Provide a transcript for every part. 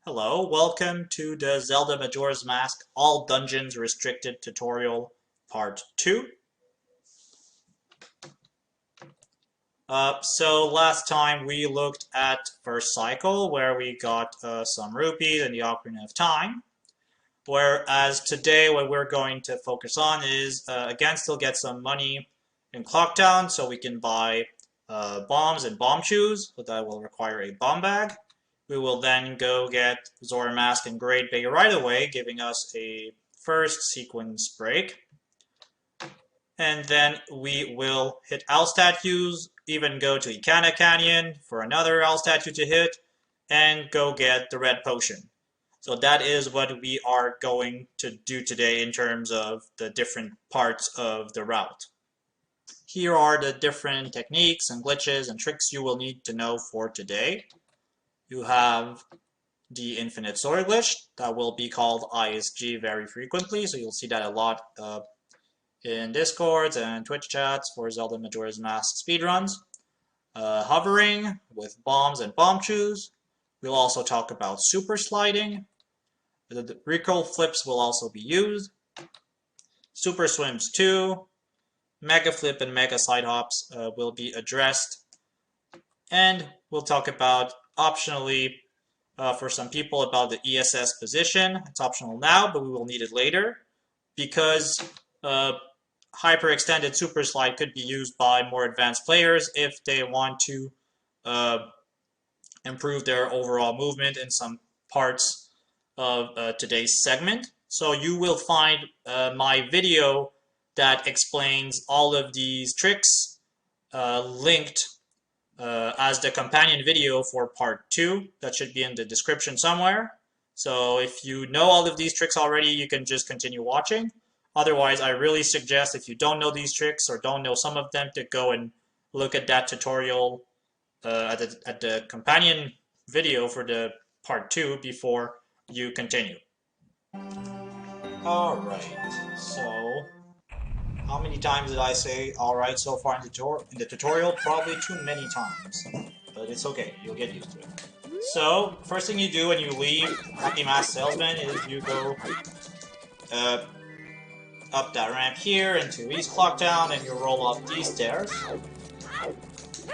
Hello, welcome to the Zelda Majora's Mask All Dungeons Restricted Tutorial Part 2. So last time we looked at first cycle where we got some rupees and the Ocarina of Time. Whereas today what we're going to focus on is, again, still get some money in Clocktown so we can buy bombs and bomb shoes, but that will require a bomb bag. We will then go get Zora Mask and Great Bay right away, giving us a first sequence break. And then we will hit owl statues, even go to Ikana Canyon for another owl statue to hit, and go get the red potion. So that is what we are going to do today in terms of the different parts of the route. Here are the different techniques and glitches and tricks you will need to know for today. You have the infinite sword glitch that will be called ISG very frequently, so you'll see that a lot in Discords and Twitch chats for Zelda Majora's Mask speedruns. Hovering with bombs and bomb shoes. We'll also talk about super sliding. The recoil flips will also be used. Super swims 2. Mega flip and mega side hops will be addressed. And we'll talk about optionally for some people about the ESS position. It's optional now, but we will need it later because hyper-extended super slide could be used by more advanced players if they want to improve their overall movement in some parts of today's segment. So you will find my video that explains all of these tricks linked as the companion video for part 2. That should be in the description somewhere. So if you know all of these tricks already, you can just continue watching. Otherwise, I really suggest if you don't know these tricks or don't know some of them to go and look at that tutorial at the companion video for the part 2 before you continue. Alright, so how many times did I say alright so far in the tutorial? Probably too many times, but it's okay, you'll get used to it. So, first thing you do when you leave Happy Mask Salesman is you go up that ramp here into East Clocktown and you roll up these stairs.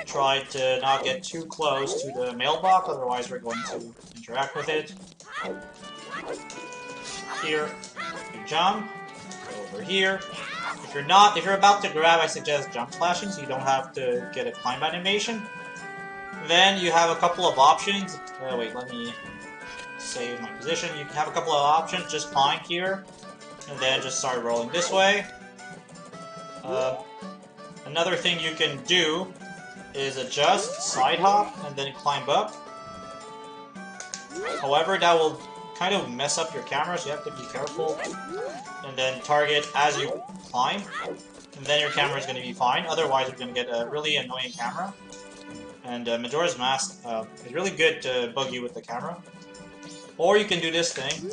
Try to not get too close to the mailbox, otherwise we're going to interact with it. Here, you jump, go over here. If you're about to grab, I suggest jump slashing so you don't have to get a climb animation. Then you have a couple of options. Wait, let me save my position. You can have a couple of options. Just climb here, and then just start rolling this way. Another thing you can do is adjust, side hop, and then climb up. However, that will kind of mess up your camera, so you have to be careful. And then target as you climb, and then your camera is going to be fine. Otherwise, you're going to get a really annoying camera. And Majora's Mask is really good to bug you with the camera. Or you can do this thing,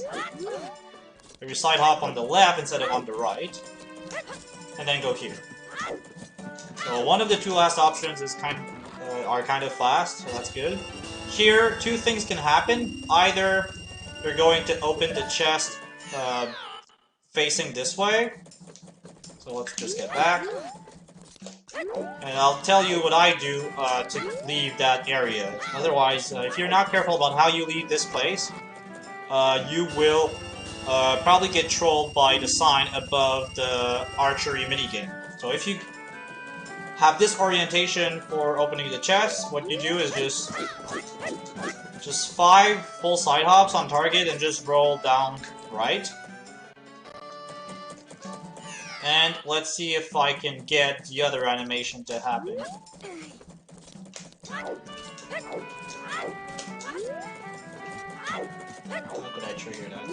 where you side hop on the left instead of on the right, and then go here. So one of the two last options is are kind of fast, so that's good. Here, two things can happen. Either you're going to open the chest facing this way. So let's just get back. And I'll tell you what I do to leave that area. Otherwise, if you're not careful about how you leave this place, you will probably get trolled by the sign above the archery minigame. So if you have this orientation for opening the chest, what you do is just 5 full side hops on target and just roll down right. And let's see if I can get the other animation to happen. How could I trigger that?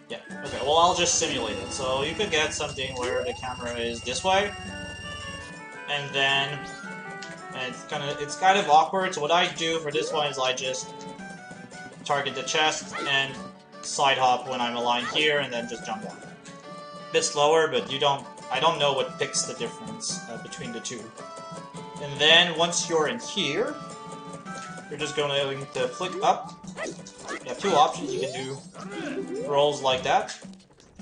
Yeah, okay, well I'll just simulate it. So you could get something where the camera is this way, and then it's kind of awkward, so what I do for this one is I just target the chest and side hop when I'm aligned here, and then just jump down. A bit slower, but I don't know what picks the difference between the two. And then once you're in here, you're just going to flick up. You have two options. You can do rolls like that.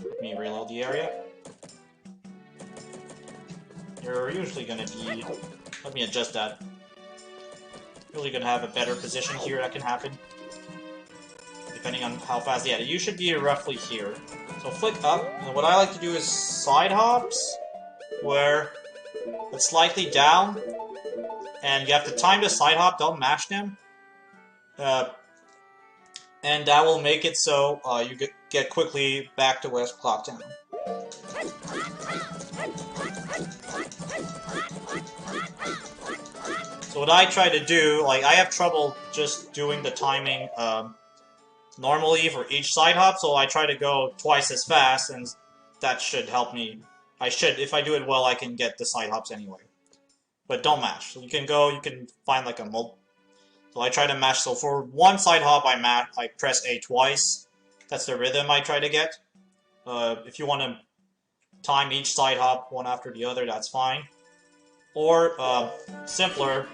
Let me reload the area. You're usually going to be... Let me adjust that. Usually going to have a better position here that can happen. Depending on how fast... Yeah, you should be roughly here. So flick up. And what I like to do is side hops, where it's slightly down. And you have to time the side hop, don't mash them. And that will make it so you get quickly back to West Clocktown. So what I try to do, like, I have trouble just doing the timing normally for each side hop, so I try to go twice as fast, and that should help me. If I do it well, I can get the side hops anyway. But don't mash. So you can find like a So I try to mash. So for one side hop, I press A twice. That's the rhythm I try to get. If you want to time each side hop one after the other, that's fine. Or simpler.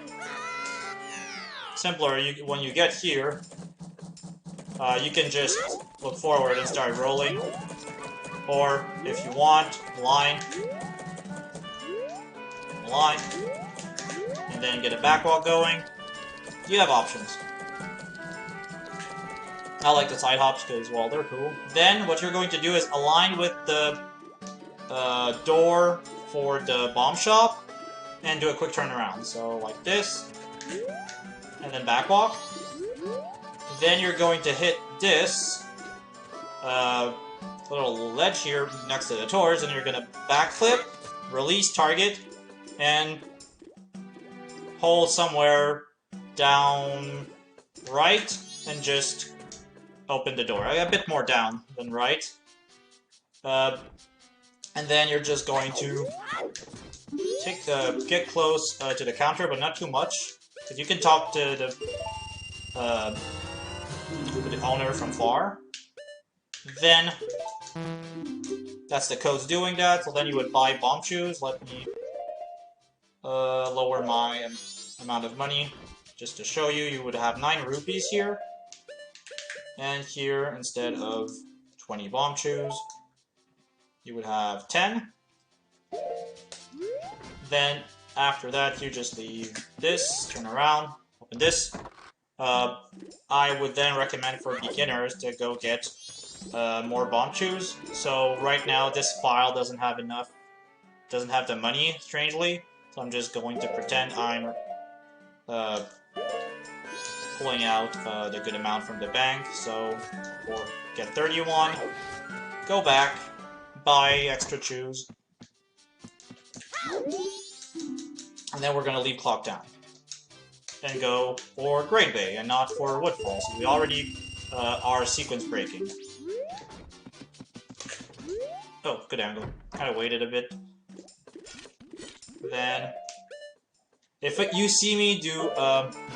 When you get here, you can just look forward and start rolling. Or if you want, line, and then get a backwalk going. You have options. I like the side hops because, well, they're cool. Then what you're going to do is align with the door for the bomb shop and do a quick turnaround. So like this, and then backwalk. Then you're going to hit this little ledge here next to the doors, and you're going to backflip, release target, and hold somewhere down right, and just open the door. A bit more down than right. And then you're just going to get close to the counter, but not too much, because you can talk to the owner from far. Then that's the code's doing that. So then you would buy bomb shoes. Let me lower my amount of money just to show you. You would have 9 rupees here, and here instead of 20 bomb shoes, you would have 10. Then after that, you just leave this, turn around, open this. I would then recommend for beginners to go get more bomb shoes. So right now this file doesn't have the money, strangely. So I'm just going to pretend I'm pulling out the good amount from the bank. So get 31, go back, buy extra shoes, and then we're going to leave Clocktown and go for Great Bay and not for Woodfall. So we already are sequence breaking. Oh, good angle. Kind of waited a bit. Then, if you see me do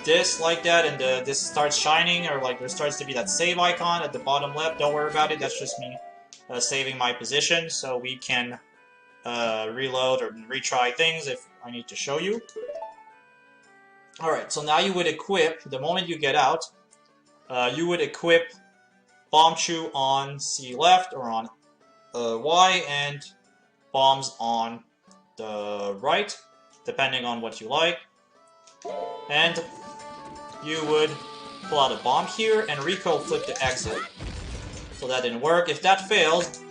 this like that, and this starts shining, or like there starts to be that save icon at the bottom left, don't worry about it. That's just me saving my position, so we can reload or retry things if I need to show you. Alright, so now you would equip, the moment you get out, you would equip Bomb Shoe on C left or on Y, and bombs on the right, depending on what you like. And you would pull out a bomb here and recoil flip to exit. So that didn't work. If that fails,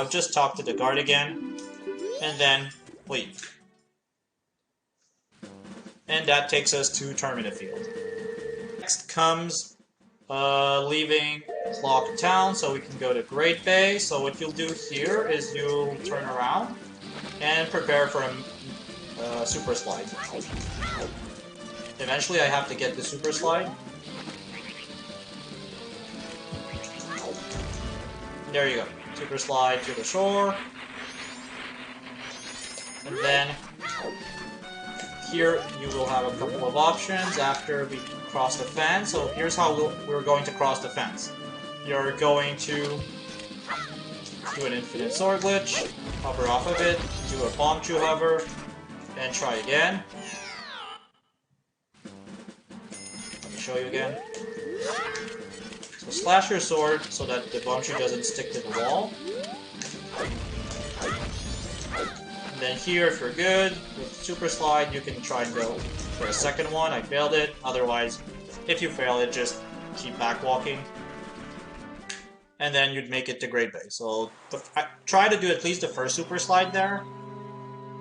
just talk to the guard again, and then leave. And that takes us to Termina Field. Next comes leaving Clocktown, so we can go to Great Bay. So what you'll do here is you'll turn around and prepare for a super slide. Eventually I have to get the super slide. There you go. Super slide to the shore. And then here you will have a couple of options after we cross the fence. So here's how we're going to cross the fence. You're going to do an infinite sword glitch, hover off of it, do a bomb shoe hover, and try again. Let me show show you again. So slash your sword so that the bombshoot doesn't stick to the wall. And then here, if you're good with super slide, you can try and go for a second one. I failed it. Otherwise, if you fail it, just keep back walking. And then you'd make it to Great Bay. So try to do at least the first super slide there.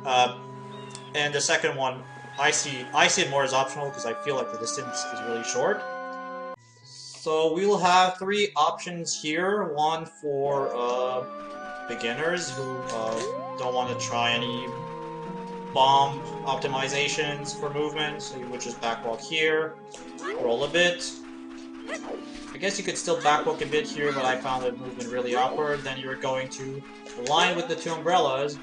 And the second one, I see it more as optional because I feel like the distance is really short. So we'll have 3 options here. One for beginners who don't want to try any bomb optimizations for movement. So you would just backwalk here, roll a bit. I guess you could still backwalk a bit here, but I found the movement really awkward. Then you're going to align with the 2 umbrellas.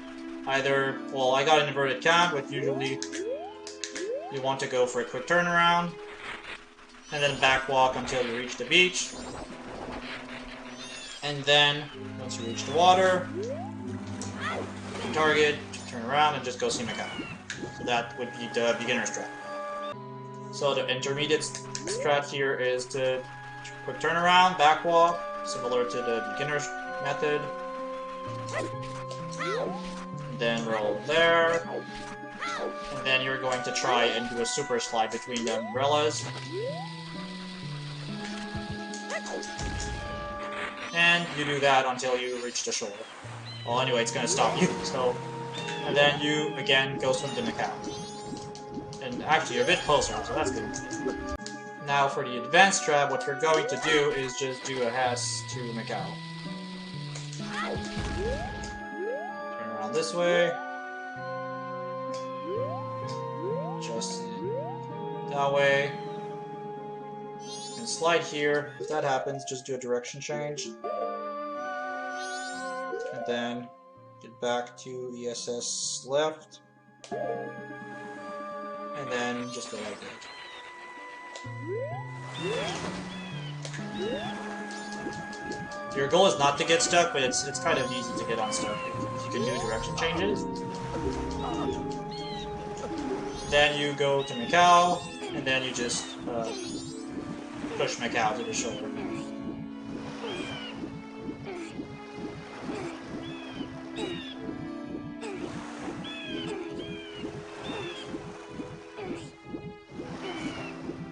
Either, well, I got an inverted cab, but usually you want to go for a quick turnaround, and then backwalk until you reach the beach. And then, once you reach the water, target, turn around, and just go see Macau. So that would be the beginner strat. So the intermediate strat here is to quick turnaround, backwalk, similar to the beginner's method. And then roll there. And then you're going to try and do a super slide between the umbrellas. And you do that until you reach the shore. Well, anyway, it's going to stop you, so... And then you, again, go swim to Macau. And actually, you're a bit closer, so that's good. Now, for the advanced strat, what you're going to do is just do a Hess to Macau. Turn around this way. Just that way. And slide here. If that happens, just do a direction change. And then get back to ESS left. And then just go like that. Your goal is not to get stuck, but it's kind of easy to get unstuck if you can do direction changes. Then you go to Macau, and then you just push Macau to the shoulder.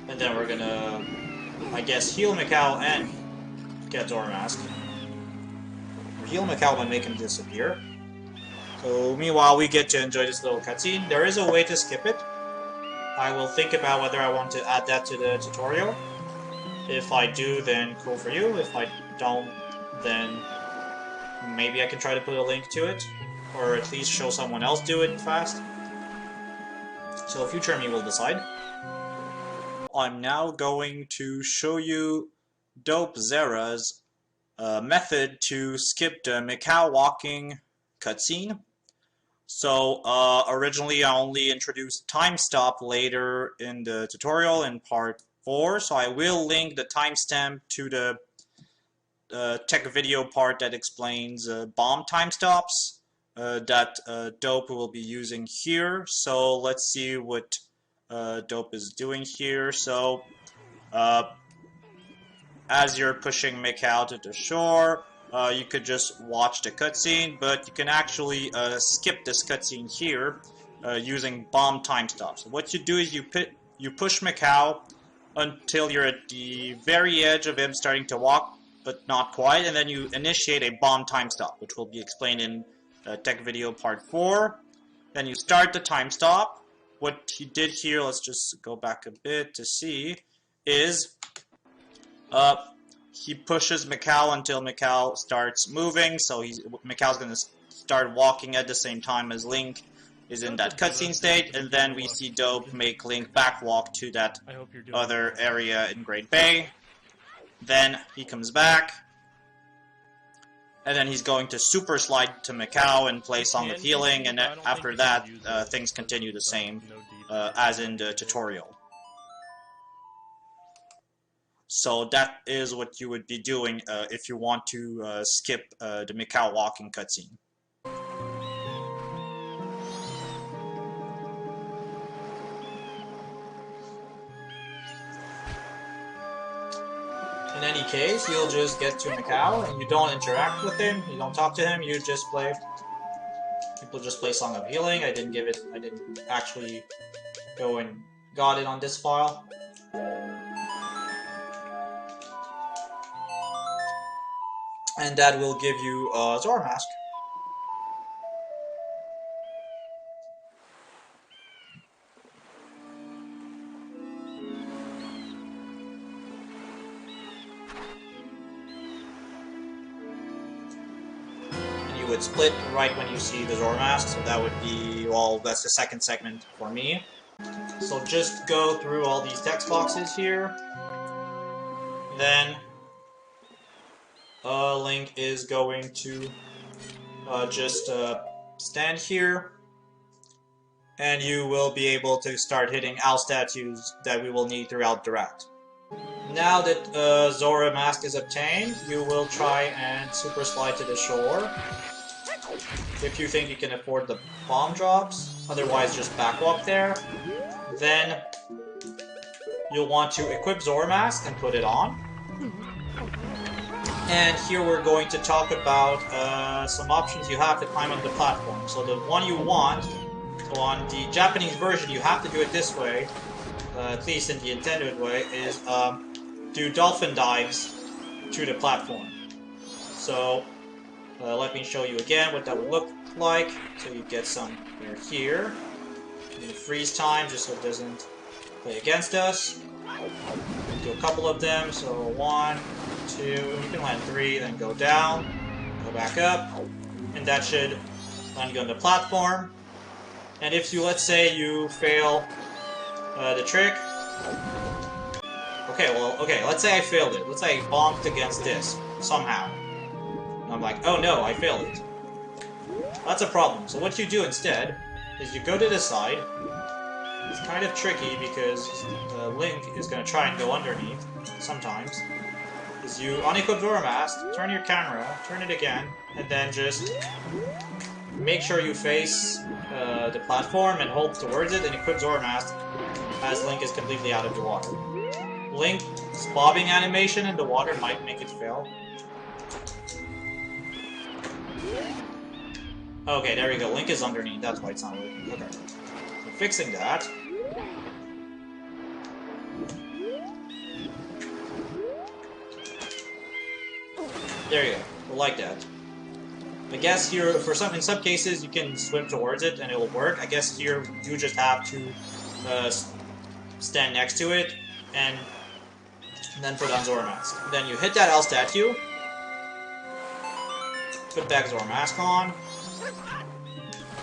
And then we're gonna, I guess, heal Macau and get Zora Mask. Heal Macau by making him disappear. So meanwhile, we get to enjoy this little cutscene. There is a way to skip it. I will think about whether I want to add that to the tutorial. If I do, then cool for you. If I don't, then maybe I can try to put a link to it. Or at least show someone else do it fast. So future me will decide. I'm now going to show you Dope Zera's method to skip the Macau walking cutscene. So originally I only introduced time stop later in the tutorial in part 4, so I will link the timestamp to the tech video part that explains bomb time stops that Dope will be using here. So let's see what Dope is doing here. So as you're pushing Macau to the shore, you could just watch the cutscene, but you can actually skip this cutscene here using bomb time stops. So what you do is you push Macau until you're at the very edge of him starting to walk, but not quite, and then you initiate a bomb time stop, which will be explained in tech video part 4. Then you start the time stop. What he did here, let's just go back a bit to see, is he pushes Macau until Macau starts moving, so Macau's going to start walking at the same time as Link is in that cutscene state, and then we see Dope make Link backwalk to that other area in Great Bay. Then he comes back, and then he's going to super slide to Macau and play Song of Healing, and after that, things continue the same as in the tutorial. So that is what you would be doing if you want to skip the Macau walking cutscene. In any case, you'll just get to Macau, and you don't interact with him, you don't talk to him, you just play... People just play Song of Healing. I didn't actually go and got it on this file. And that will give you a Zora mask. Would split right when you see the Zora mask, so that would be, well, that's the second segment for me. So just go through all these text boxes here. Then Link is going to just stand here, and you will be able to start hitting owl statues that we will need throughout the route. Now that Zora mask is obtained, you will try and super slide to the shore. If you think you can afford the bomb drops, otherwise just backwalk there. Then you'll want to equip Zora mask and put it on. And here we're going to talk about some options you have to climb on the platform. So the one you want, so on the Japanese version you have to do it this way, at least in the intended way, is do dolphin dives to the platform. So let me show you again what that would look like. So you get some here. I'm going to freeze time just so it doesn't play against us. Do a couple of them. So 1, 2, you can land 3, then go down, go back up, and that should land you on the platform. And if you, let's say you fail the trick. Okay, let's say I failed it. Let's say I bonked against this somehow. I'm like, oh no, I failed it. That's a problem. So what you do instead is you go to the side. It's kind of tricky because Link is going to try and go underneath sometimes. Is you unequip Zora mask, turn your camera, turn it again, and then just make sure you face the platform and hold towards it and equip Zora mask as Link is completely out of the water. Link's bobbing animation in the water might make it fail. Okay, there we go. Link is underneath. That's why it's not working. Okay. So fixing that. There you go. Like that. I guess here, in some cases, you can swim towards it and it will work. I guess here you just have to stand next to it and then put on Zora mask. Then you hit that L statue. Put back Zora mask on.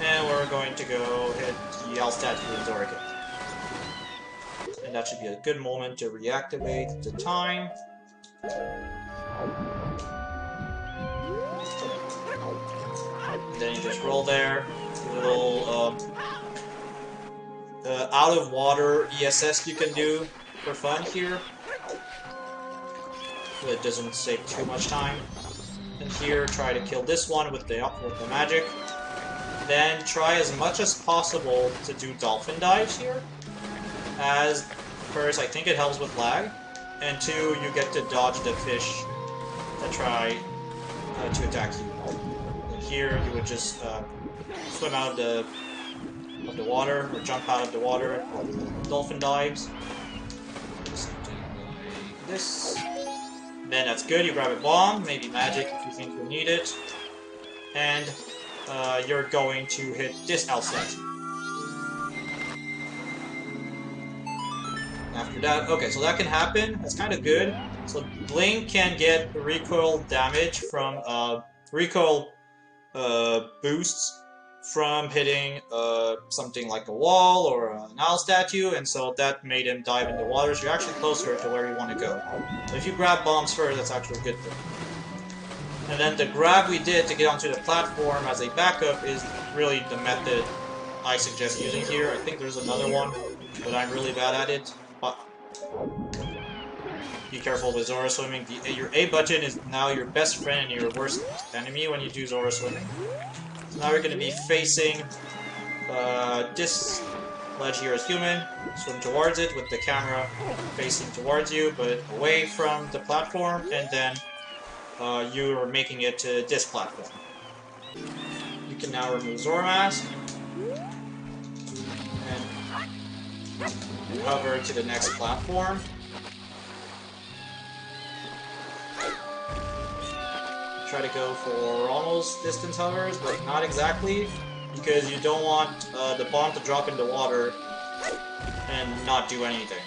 And we're going to go hit the L statue in Zora Cape. And that should be a good moment to reactivate the time. And then you just roll there. A little out of water ESS you can do for fun here. It doesn't save too much time. And here, try to kill this one with the magic. Then try as much as possible to do dolphin dives here. As first, I think it helps with lag, and 2, you get to dodge the fish that try to attack you. And here, you would just swim out of the water, or jump out of the water for the dolphin dives. This. Then that's good, you grab a bomb, maybe magic if you think you need it. And you're going to hit this L statue. After that, okay, so that can happen, that's kind of good. So Link can get recoil damage from, recoil boosts from hitting something like a wall or an owl statue, and so that made him dive in the water, so you're actually closer to where you want to go. So if you grab bombs first, that's actually a good thing. And then the grab we did to get onto the platform as a backup is really the method I suggest using here. I think there's another one, but I'm really bad at it. But be careful with Zora swimming. Your A button is now your best friend and your worst enemy when you do Zora swimming. So now we're going to be facing this ledge here is human. Swim towards it with the camera facing towards you, but away from the platform, and then you are making it to this platform. You can now remove Zora Mask and hover to the next platform. Try to go for almost distance hovers, but not exactly, because you don't want the bomb to drop into water and not do anything.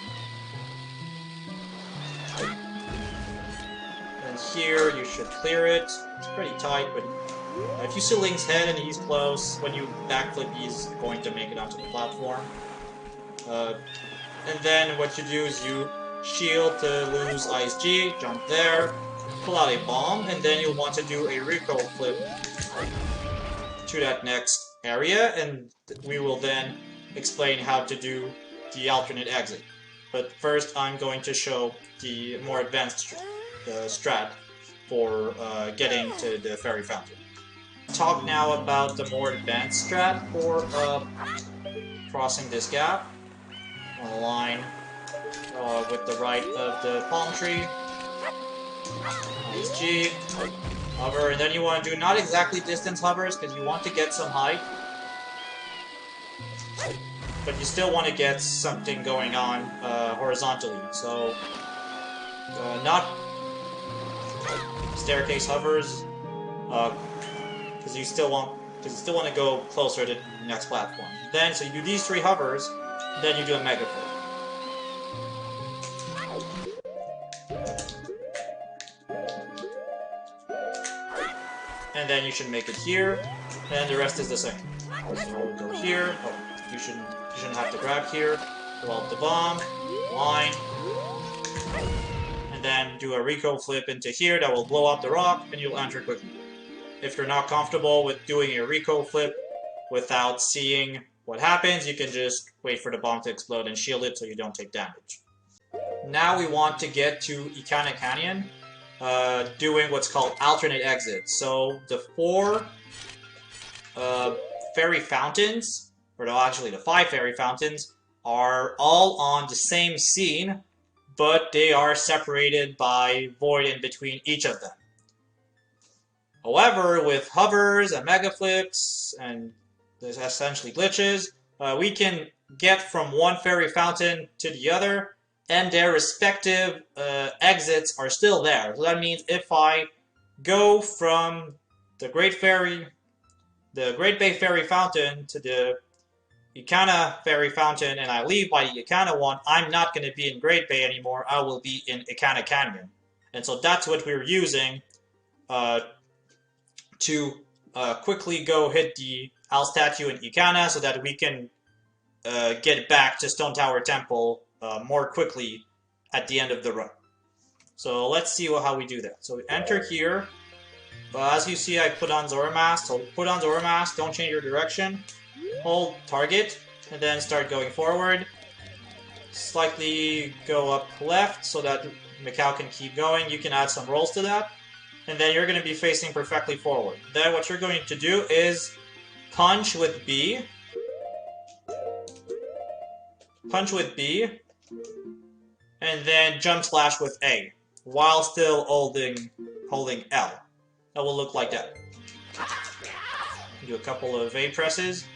And here you should clear it. It's pretty tight, but if you see Link's head and he's close, when you backflip he's going to make it onto the platform. And then what you do is you shield to lose Ice G, jump there, pull out a bomb, and then you'll want to do a recoil flip to that next area, and we will then explain how to do the alternate exit. But first I'm going to show the more advanced strat for getting to the fairy fountain. Talk now about the more advanced strat for crossing this gap on a line with the right of the palm tree. Nice G, hover, and then you want to do not exactly distance hovers because you want to get some height, but you still want to get something going on horizontally. So not staircase hovers, because you still want to go closer to the next platform. Then so you do these 3 hovers, then you do a mega flip. And then you should make it here, and the rest is the same. So go here. Oh, you shouldn't have to grab here. Pull out the bomb, line, and then do a recoil flip into here that will blow up the rock, and you'll enter quickly. If you're not comfortable with doing a recoil flip without seeing what happens, you can just wait for the bomb to explode and shield it so you don't take damage. Now we want to get to Ikana Canyon, doing what's called alternate exits. So the 4 fairy fountains, or no, actually the 5 fairy fountains, are all on the same scene, but they are separated by void in between each of them. However, with hovers and mega flips and there's essentially glitches, we can get from one fairy fountain to the other, and their respective exits are still there. So that means if I go from the Great Bay Fairy Fountain to the Ikana Fairy Fountain, and I leave by the Ikana one, I'm not going to be in Great Bay anymore. I will be in Ikana Canyon. And so that's what we're using to quickly go hit the Owl statue in Ikana so that we can get back to Stone Tower Temple more quickly at the end of the run. So let's see how we do that. So we enter here. As you see, I put on Zora Mask. So put on Zora Mask, don't change your direction. Hold target, and then start going forward. Slightly go up left so that Mikau can keep going. You can add some rolls to that. And then you're going to be facing perfectly forward. Then what you're going to do is punch with B. Punch with B. And then jump slash with A, while still holding L. That will look like that. Do a couple of A presses.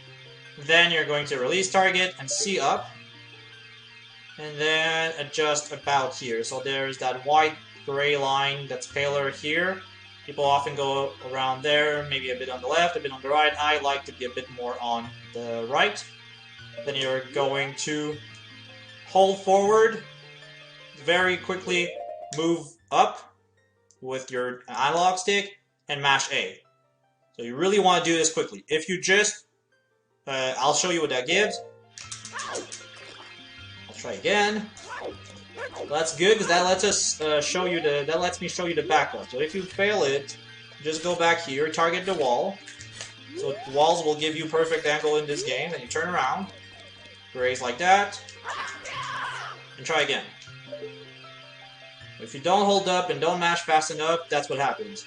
Then you're going to release target and C up. And then adjust about here. So there's that white gray line that's paler here. People often go around there, maybe a bit on the left, a bit on the right. I like to be a bit more on the right. Then you're going to hold forward, very quickly move up with your analog stick, and mash A. So you really want to do this quickly. If you just, I'll show you what that gives. I'll try again. That's good because that lets us that lets me show you the backup. So if you fail it, just go back here, target the wall. So walls will give you perfect angle in this game. Then you turn around, raise like that, and try again. If you don't hold up and don't mash fast enough, that's what happens.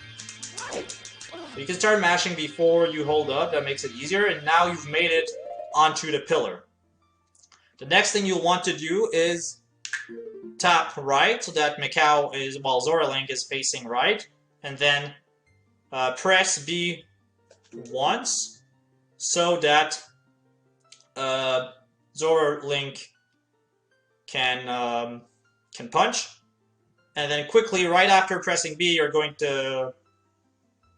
You can start mashing before you hold up. That makes it easier. And now you've made it onto the pillar. The next thing you'll want to do is tap right so that Mikau is, while Zora Link is facing right, and then press B once so that Zora Link can punch, and then quickly right after pressing B, you're going to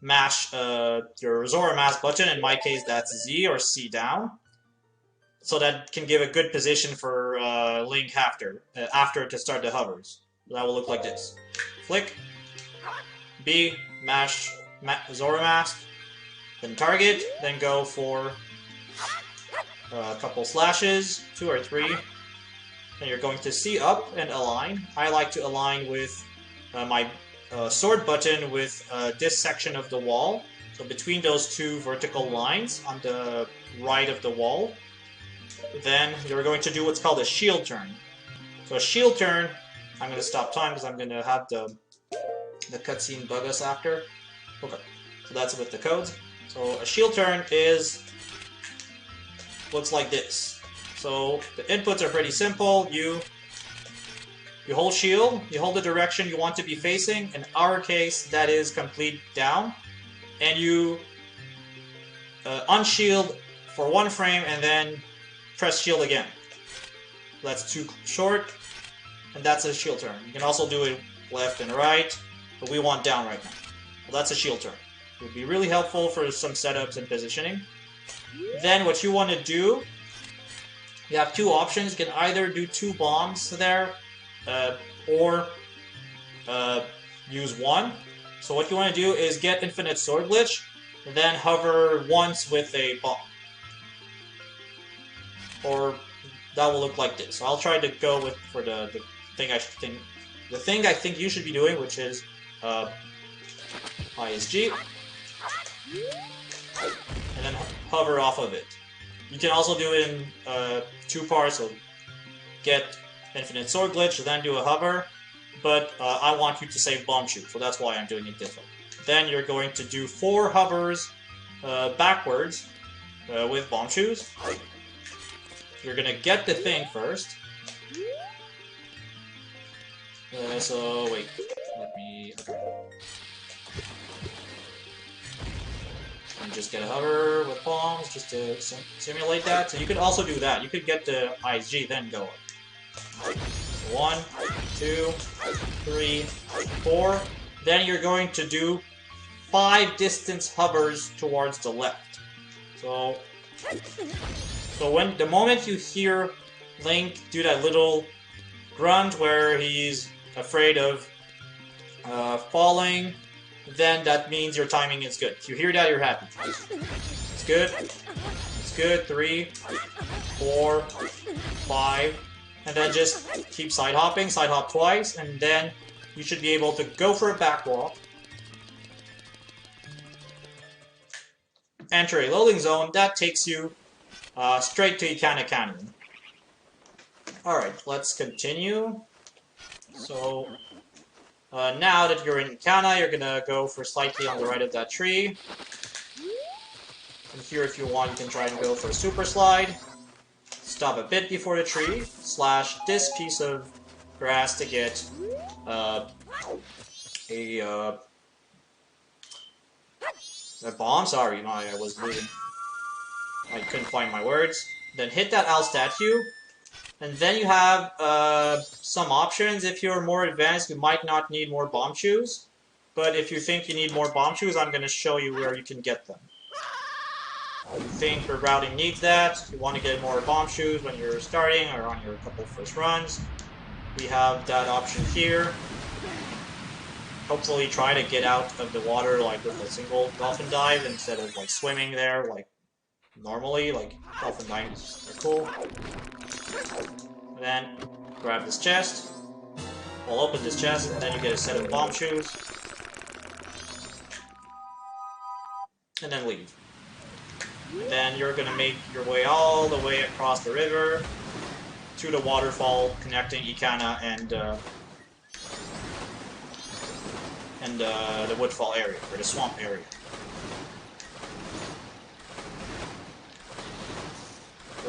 mash your Zora Mask button. In my case, that's Z or C down. So that can give a good position for Link after to start the hovers. That will look like this. Flick, B, mash Zora Mask, then target, then go for a couple slashes, 2 or 3. Then you're going to C up and align. I like to align with my sword button with this section of the wall. So between those two vertical lines on the right of the wall. Then you're going to do what's called a shield turn. So a shield turn, I'm going to stop time because I'm going to have the cutscene bug us after. Okay, so that's with the codes. So a shield turn looks like this. So the inputs are pretty simple. You hold shield, you hold the direction you want to be facing. In our case, that is complete down. And you unshield for 1 frame and then press shield again. That's too short, and that's a shield turn. You can also do it left and right, but we want down right now. Well, that's a shield turn. It would be really helpful for some setups and positioning. Then what you want to do, you have 2 options. You can either do 2 bombs there, or use 1. So what you want to do is get Infinite Sword Glitch, then hover once with a bomb. Or that will look like this. So I'll try to go for the thing I think you should be doing, which is ISG, and then hover off of it. You can also do it in 2 parts. So get Infinite Sword Glitch, then do a hover. But I want you to save bomb shoot, so that's why I'm doing it this way. Then you're going to do 4 hovers backwards with bomb shoes. You're gonna get the thing first. So wait, let me. Okay. And just get a hover with palms just to simulate that. So you could also do that. You could get the ISG then go. 1, 2, 3, 4. Then you're going to do 5 distance hovers towards the left. So when the moment you hear Link do that little grunt where he's afraid of falling, then that means your timing is good. If you hear that, you're happy. It's good. It's good. 3, 4, 5. And then just keep side hopping, side hop twice, and then you should be able to go for a back walk. Enter a loading zone. That takes you straight to Ikana Canyon. Alright, let's continue. So, now that you're in Ikana, you're gonna go for slightly on the right of that tree. And here, if you want, you can try and go for a super slide. Stop a bit before the tree, slash this piece of grass to get a bomb. Sorry, I was moving. I couldn't find my words. Then hit that owl statue, and then you have some options. If you're more advanced, you might not need more bomb shoes, but if you think you need more bomb shoes, I'm going to show you where you can get them. If you think your routing needs that, you want to get more bomb shoes when you're starting or on your couple first runs, we have that option here. Hopefully try to get out of the water like with a single dolphin dive instead of like swimming there like normally, like dolphin dives are cool. And then grab this chest. We'll open this chest and then you get a set of bomb shoes. And then leave. And then you're gonna make your way all the way across the river to the waterfall connecting Ikana and the woodfall area, or the swamp area.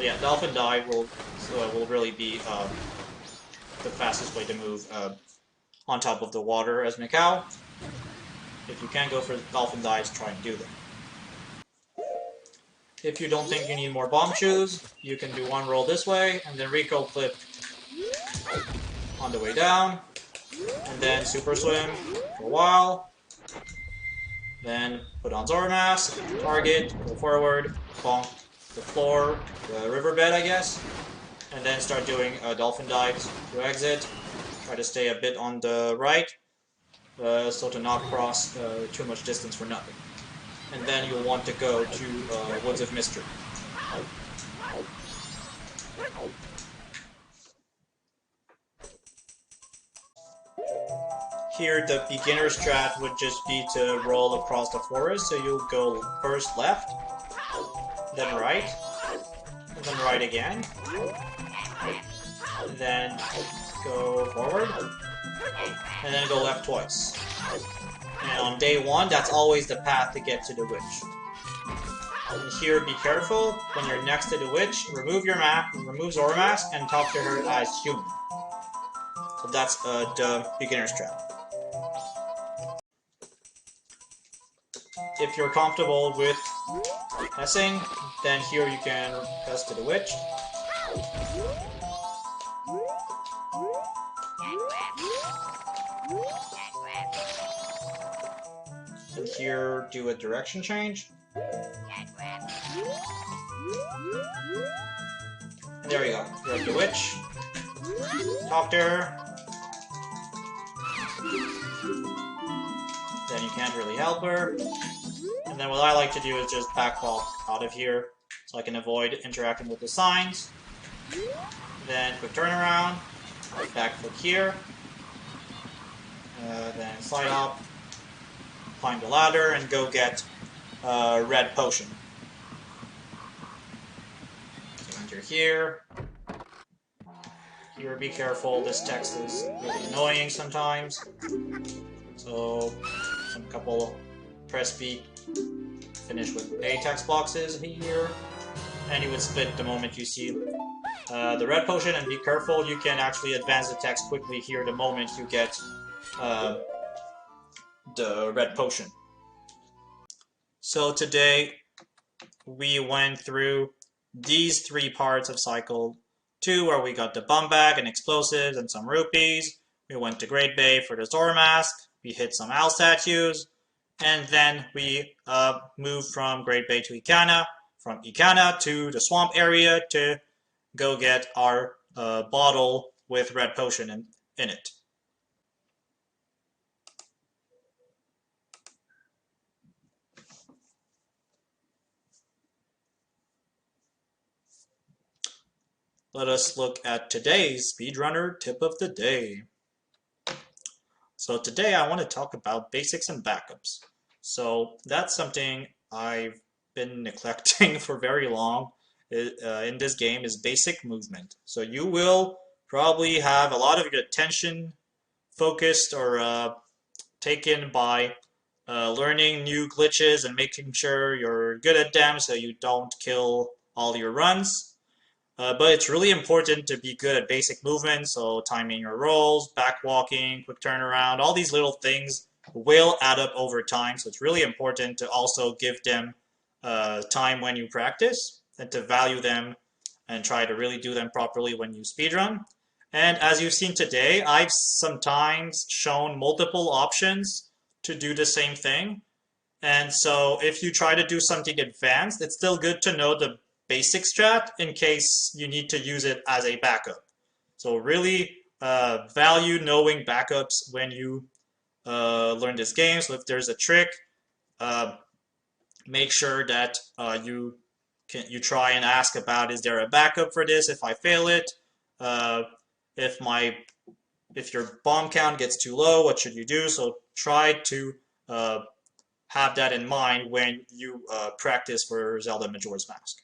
So yeah, dolphin dive will really be the fastest way to move on top of the water as Macau. If you can't go for dolphin dives, try and do them. If you don't think you need more bomb shoes, you can do one roll this way, and then Rico flip on the way down, and then super swim for a while, then put on Zora mask, target, go forward, bonk the floor, the riverbed I guess, and then start doing dolphin dives to exit. Try to stay a bit on the right, so to not cross too much distance for nothing. And then you'll want to go to Woods of Mystery. Here, the beginner strat would just be to roll across the forest, so you'll go first left, then right, and then right again, and then go forward, and then go left twice. And on day 1, that's always the path to get to the witch. And here, be careful, when you're next to the witch, remove Zora mask, and talk to her as human. So that's the beginner strat. If you're comfortable with pressing, then here you can press to the witch. And here, do a direction change. And there you go. You're at the witch. Talk to her. Then you can't really help her. And then what I like to do is just backwalk out of here so I can avoid interacting with the signs. Then quick turnaround, backflip here, then slide up, climb the ladder, and go get red potion. So enter here. Here, be careful, this text is really annoying sometimes. So, some couple press B, finish with A text boxes here, and you would split the moment you see the red potion, and be careful, you can actually advance the text quickly here the moment you get the red potion. So today, we went through these 3 parts of Cycle 2, where we got the bum bag and explosives and some rupees. We went to Great Bay for the Zora mask. We hit some owl statues. And then we moved from Great Bay to Ikana, from Ikana to the swamp area to go get our bottle with red potion in it. Let us look at today's speedrunner tip of the day. So today I want to talk about basics and backups. So that's something I've been neglecting for very long in this game, is basic movement. So you will probably have a lot of your attention focused or taken by learning new glitches and making sure you're good at them so you don't kill all your runs. But it's really important to be good at basic movement, so timing your rolls, backwalking, quick turnaround, all these little things will add up over time. So it's really important to also give them time when you practice and to value them and try to really do them properly when you speedrun. And as you've seen today, I've sometimes shown multiple options to do the same thing. And so if you try to do something advanced, it's still good to know the basic strat in case you need to use it as a backup. So really value knowing backups when you learn this game. So if there's a trick, make sure that you try and ask about, is there a backup for this if I fail it? If your bomb count gets too low, what should you do? So try to have that in mind when you practice for Zelda Majora's Mask.